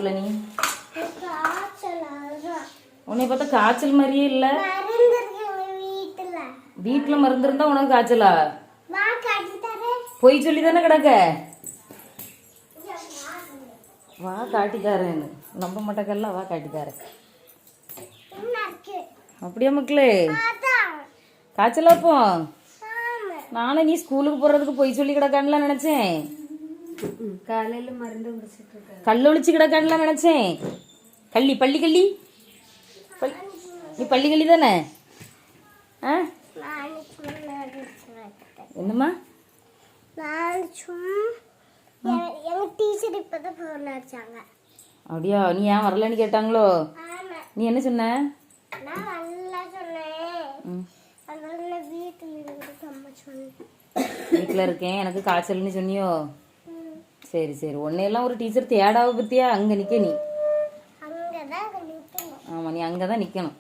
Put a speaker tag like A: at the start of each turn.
A: புள்ள நீ? உன்னை பார்த்தா காய்ச்சல் மாதிரியே இல்ல. வீட்டுல மருந்து இருந்தா உனக்கு காய்ச்சலா? பொய் சொல்லி தானே கிடக்க. வா காட்டித்தாரேன்னு நம்ப மாட்டேக்கல்ல. வா காட்டித்தாரேன். அப்படியா மக்களே? காய்ச்சலா போ. நானும் நீ ஸ்கூலுக்கு போறதுக்கு பொய் சொல்லி கிடக்கான்லாம் நினைச்சேன்.
B: காலையில மருந்து குடிச்சிட்டு இருக்க.
A: கல் ஒழிச்சு கிடக்கான்லாம் நினைச்சேன். கள்ளி பள்ளி கள்ளி நீ பள்ளி கள்ளி தானே? என்னம்மா? அப்படியா? நீ ஏன் வரலன்னு கேட்டாங்களோ? நீ என்ன சொன்ன? வீட்டில் இருக்கேன் எனக்கு காய்ச்சல்னு சொன்னியோ? சரி சரி. உன்னையெல்லாம் ஒரு டீச்சர் தேடாவ பத்தியா? அங்கே நிற்க நீ. ஆமாம், நீ அங்கே தான் நிற்கணும்.